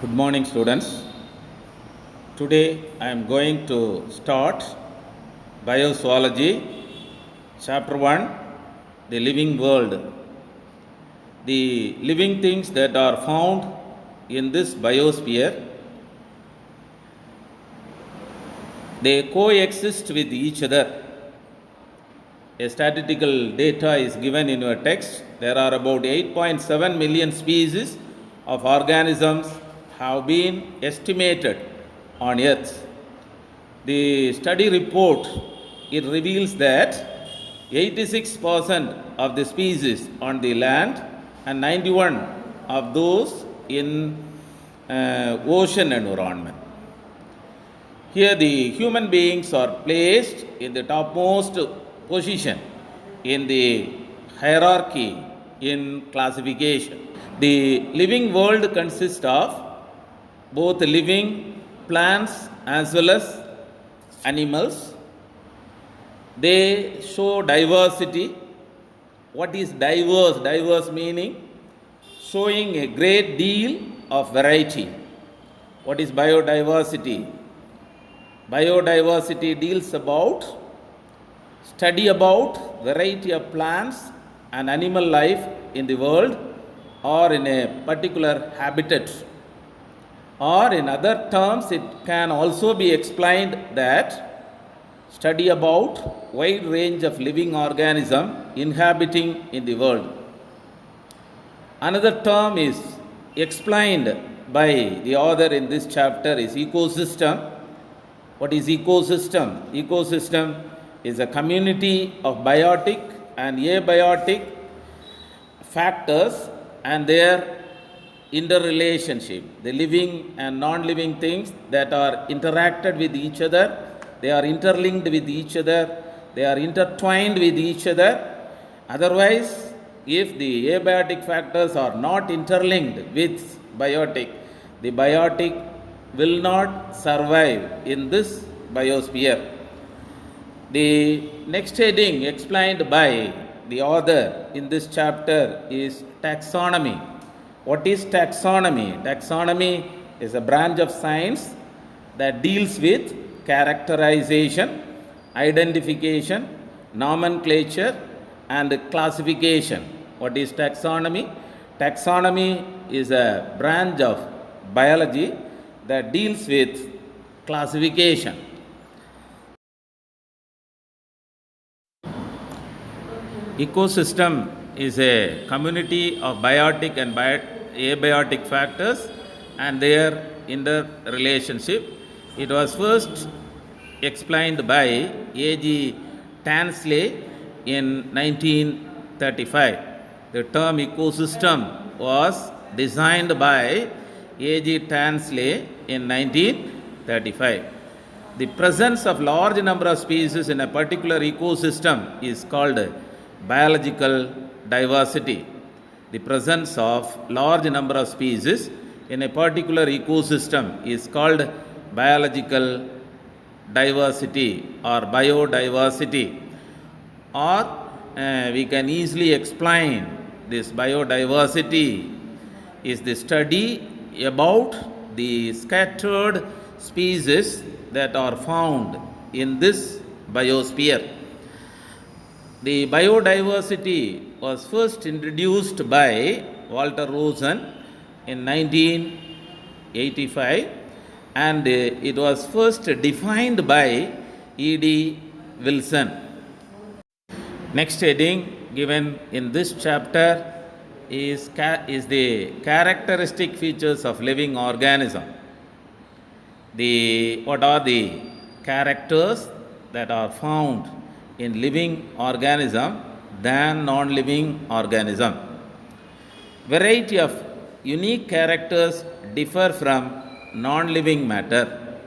Good morning, students. Today I am going to start Biozoology, Chapter 1, The Living World. The living things that are found in this biosphere, they coexist with each other. A statistical data is given in your text. There are about 8.7 million species of organisms have been estimated on Earth. The study report, it reveals that 86% of the species on the land and 91 of those in ocean environment. Here the human beings are placed in the topmost position in the hierarchy in classification. The living world consists of both living plants as well as animals. They show diversity. What is diverse? Diverse meaning showing a great deal of variety. What is biodiversity? Biodiversity deals about study about variety of plants and animal life in the world or in a particular habitat. Or in other terms, it can also be explained that study about wide range of living organism inhabiting in the world. Another term is explained by the author in this chapter is ecosystem. What is ecosystem? Ecosystem is a community of biotic and abiotic factors and their interrelationship. The living and non-living things that are interacted with each other, they are interlinked with each other, they are intertwined with each other. Otherwise, if the abiotic factors are not interlinked with biotic, the biotic will not survive in this biosphere. The next heading explained by the author in this chapter is taxonomy. What is taxonomy? Taxonomy is a branch of science that deals with characterization, identification, nomenclature, and classification. What is taxonomy? Taxonomy is a branch of biology that deals with classification. Ecosystem is a community of biotic and abiotic factors and their interrelationship. It was first explained by A.G. Tansley in 1935. The term ecosystem was designed by A.G. Tansley in 1935. The presence of large number of species in a particular ecosystem is called biological diversity. The presence of large number of species in a particular ecosystem is called biological diversity or biodiversity. Or we can easily explain this biodiversity is the study about the scattered species that are found in this biosphere. The biodiversity was first introduced by Walter Rosen in 1985 and it was first defined by E.D. Wilson. Next heading given in this chapter is the characteristic features of living organism. What are the characters that are found in living organism than non-living organism? Variety of unique characters differ from non-living matter.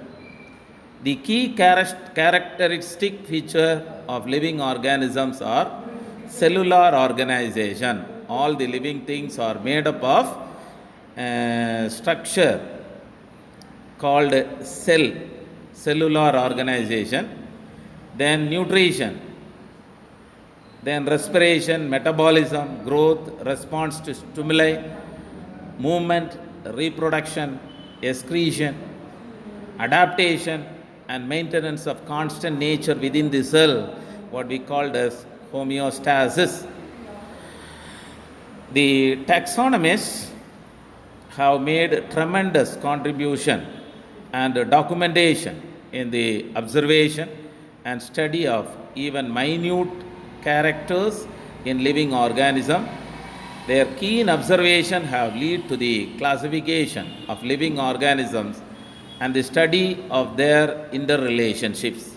The key characteristic feature of living organisms are cellular organization. All the living things are made up of structure called cell, cellular organization, then nutrition, then respiration, metabolism, growth, response to stimuli, movement, reproduction, excretion, adaptation, and maintenance of constant nature within the cell, what we called as homeostasis. The taxonomists have made tremendous contribution and documentation in the observation and study of even minute characters in living organism. Their keen observation have led to the classification of living organisms and the study of their interrelationships.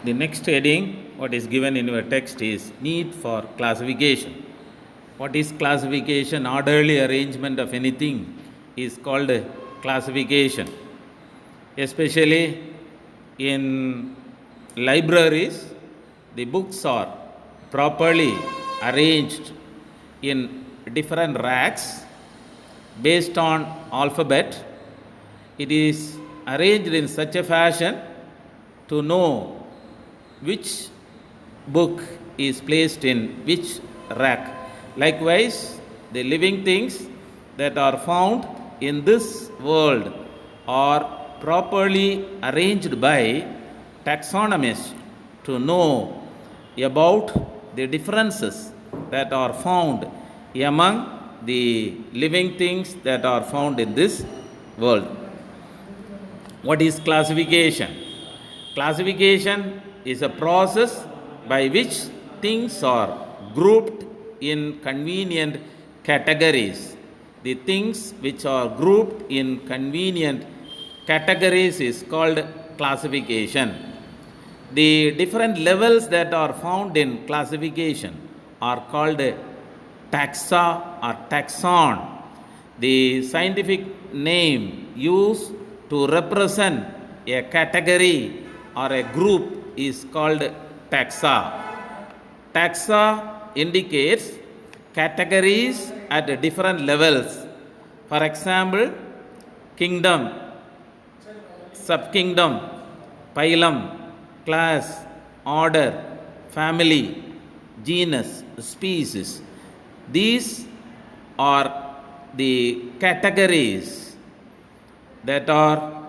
The next heading, what is given in your text, is need for classification. What is classification? Orderly arrangement of anything is called classification. Especially in libraries, the books are properly arranged in different racks based on alphabet. It is arranged in such a fashion to know which book is placed in which rack. Likewise, the living things that are found in this world are properly arranged by taxonomists to know about the differences that are found among the living things that are found in this world. What is classification? Classification is a process by which things are grouped in convenient categories. The things which are grouped in convenient categories is called classification. The different levels that are found in classification are called taxa or taxon. The scientific name used to represent a category or a group is called taxa. Taxa indicates categories at different levels. For example, kingdom, subkingdom, phylum, class, order, family, genus, species. These are the categories that are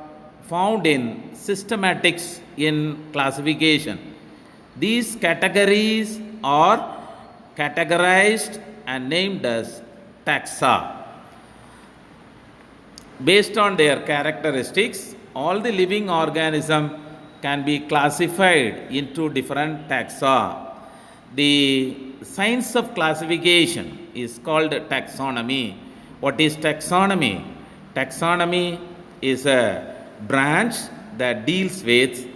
found in systematics in classification. These categories are categorized and named as taxa. Based on their characteristics, all the living organisms can be classified into different taxa. The science of classification is called taxonomy. What is taxonomy? Taxonomy is a branch that deals with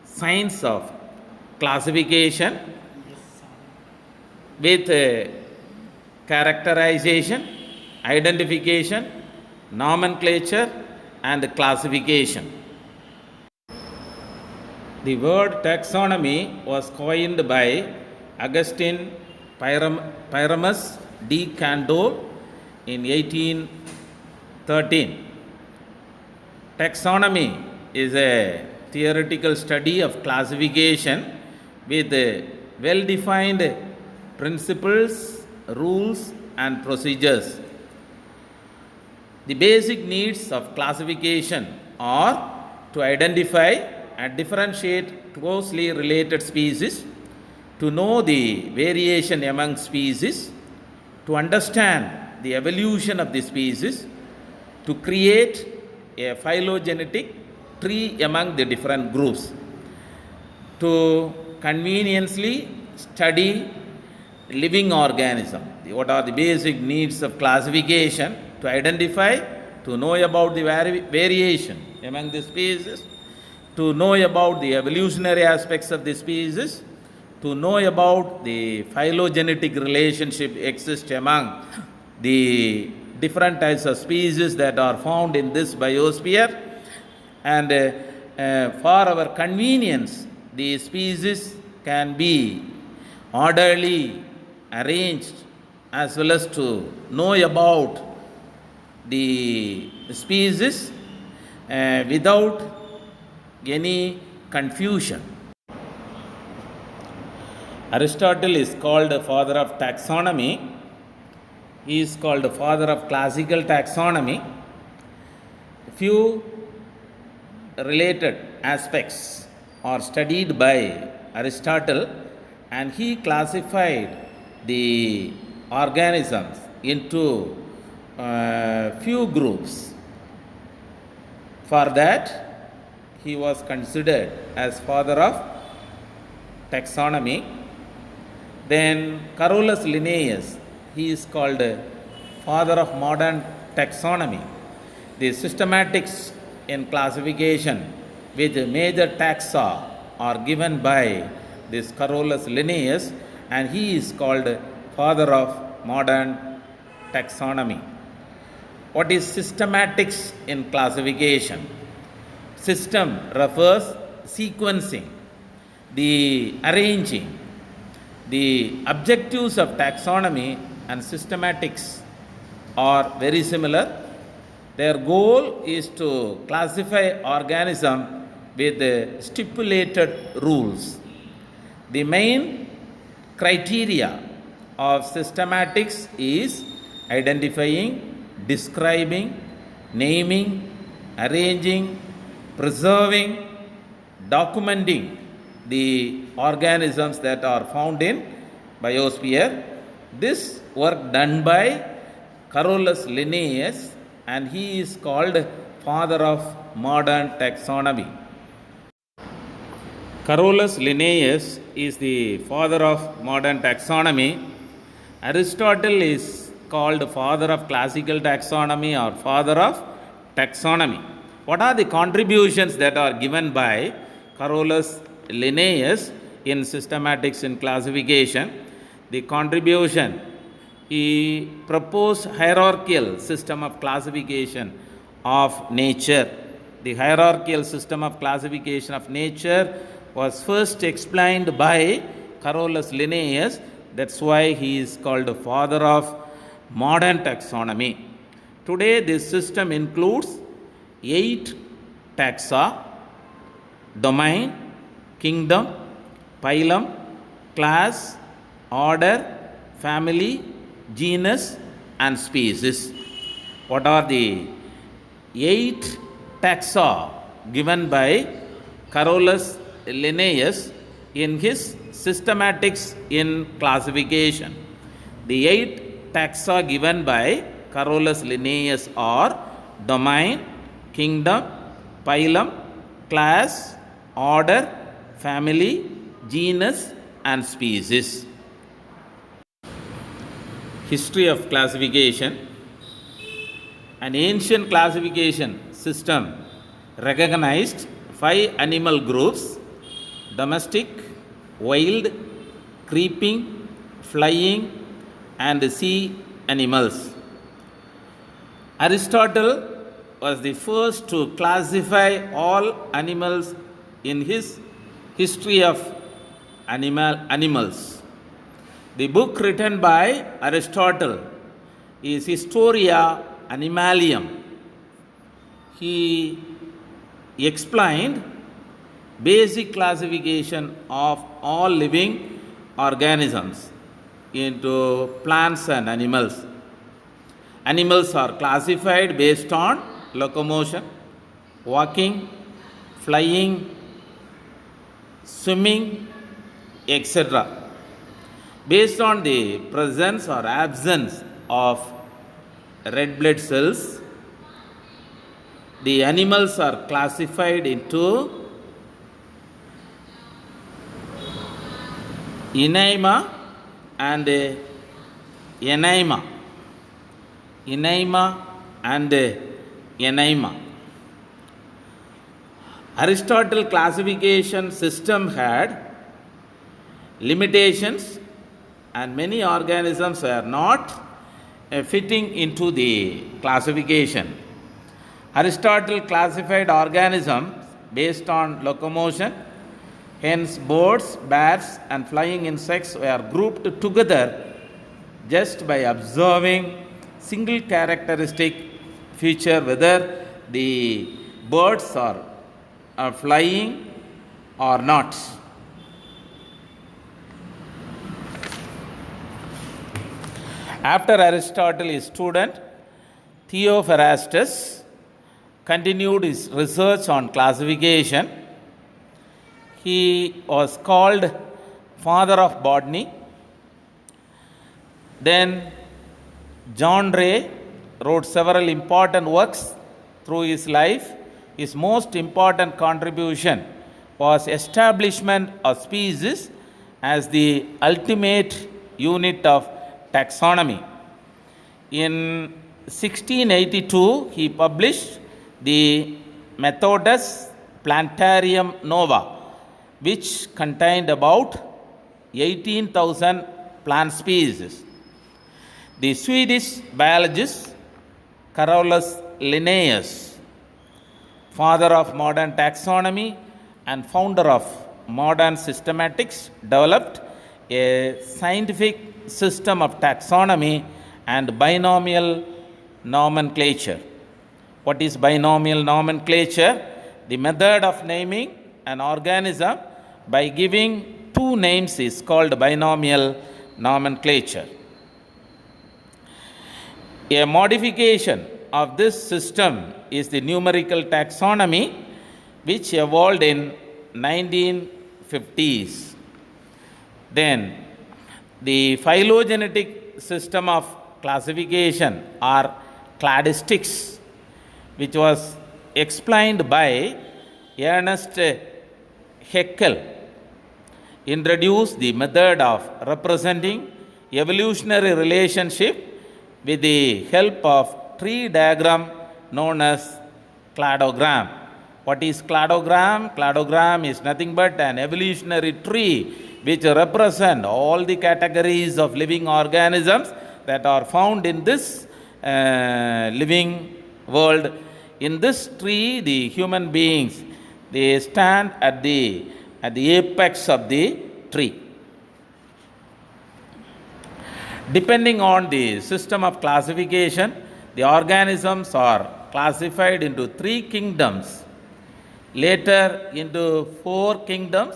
science of classification with characterization, identification, nomenclature, and classification. The word taxonomy was coined by Augustine Pyramus de Candolle in 1813. Taxonomy is a theoretical study of classification with well-defined principles, rules, and procedures. The basic needs of classification are to identify and differentiate closely related species, to know the variation among species, to understand the evolution of the species, to create a phylogenetic tree among the different groups, to conveniently study living organism. What are the basic needs of classification? To identify, to know about the variation among the species, to know about the evolutionary aspects of the species, to know about the phylogenetic relationship exists among the different types of species that are found in this biosphere, and for our convenience, the species can be orderly arranged, as well as to know about the species without any confusion. Aristotle is called the father of taxonomy. He is called the father of classical taxonomy. few related aspects are studied by Aristotle, and he classified the organisms into few groups. For that, he was considered as father of taxonomy. Then Carolus Linnaeus, he is called father of modern taxonomy. The systematics in classification with major taxa are given by this Carolus Linnaeus, and he is called father of modern taxonomy. What is systematics in classification? System refers sequencing, the arranging. The objectives of taxonomy and systematics are very similar. Their goal is to classify organism with stipulated rules. The main criteria of systematics is identifying, describing, naming, arranging, preserving, documenting the organisms that are found in biosphere. This work done by Carolus Linnaeus, and he is called father of modern taxonomy. Carolus Linnaeus is the father of modern taxonomy. Aristotle is called father of classical taxonomy or father of taxonomy. What are the contributions that are given by Carolus Linnaeus in systematics and classification? The contribution, he proposed hierarchical system of classification of nature. The hierarchical system of classification of nature was first explained by Carolus Linnaeus. That's why he is called the father of modern taxonomy. Today this system includes 8 taxa: domain, kingdom, phylum, class, order, family, genus, and species. What are the 8 taxa given by Carolus Linnaeus in his systematics in classification? The 8 taxa given by Carolus Linnaeus are domain, kingdom, phylum, class, order, family, genus, and species. History of classification. An ancient classification system recognized 5 animal groups: domestic, wild, creeping, flying, and sea animals. Aristotle was the first to classify all animals in his History of Animals. The book written by Aristotle is Historia Animalium. He explained basic classification of all living organisms into plants and animals. Animals are classified based on locomotion, walking, flying, swimming, etc. Based on the presence or absence of red blood cells, the animals are classified into Enaima and Enaima. Enaima and Enaima. Aristotle classification system had limitations, and many organisms were not fitting into the classification. Aristotle classified organisms based on locomotion. Hence, birds, bats, and flying insects were grouped together just by observing single characteristic feature, whether the birds are flying or not. After Aristotle, his student Theophrastus continued his research on classification. He was called father of botany. Then John Ray wrote several important works through his life. His most important contribution was establishment of species as the ultimate unit of taxonomy. In 1682, he published the Methodus Plantarium Nova, which contained about 18,000 plant species. The Swedish biologist Carolus Linnaeus, father of modern taxonomy and founder of modern systematics, developed a scientific system of taxonomy and binomial nomenclature. What is binomial nomenclature? The method of naming an organism by giving two names is called binomial nomenclature. A modification of this system is the numerical taxonomy, which evolved in 1950s. Then the phylogenetic system of classification or cladistics, which was explained by Ernst Haeckel, introduced the method of representing evolutionary relationship with the help of tree diagram known as cladogram. What is cladogram? Cladogram is nothing but an evolutionary tree which represent all the categories of living organisms that are found in this living world. In this tree, the human beings, they stand at the apex of the tree. Depending on the system of classification, the organisms are classified into 3 kingdoms, later into 4 kingdoms,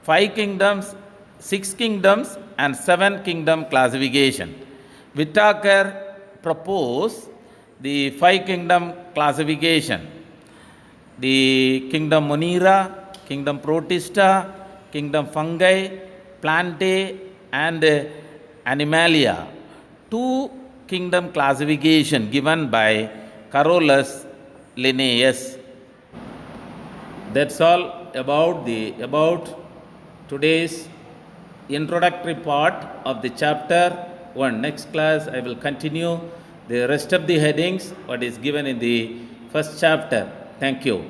5 kingdoms, 6 kingdoms, and 7 kingdom classification. Whitaker proposed the 5 kingdom classification: the kingdom Monera, kingdom Protista, kingdom Fungi, Plantae, and Animalia. 2 kingdom classification given by Carolus Linnaeus. That's all about today's introductory part of the chapter 1. Next class I will continue the rest of the headings what is given in the first chapter. Thank you.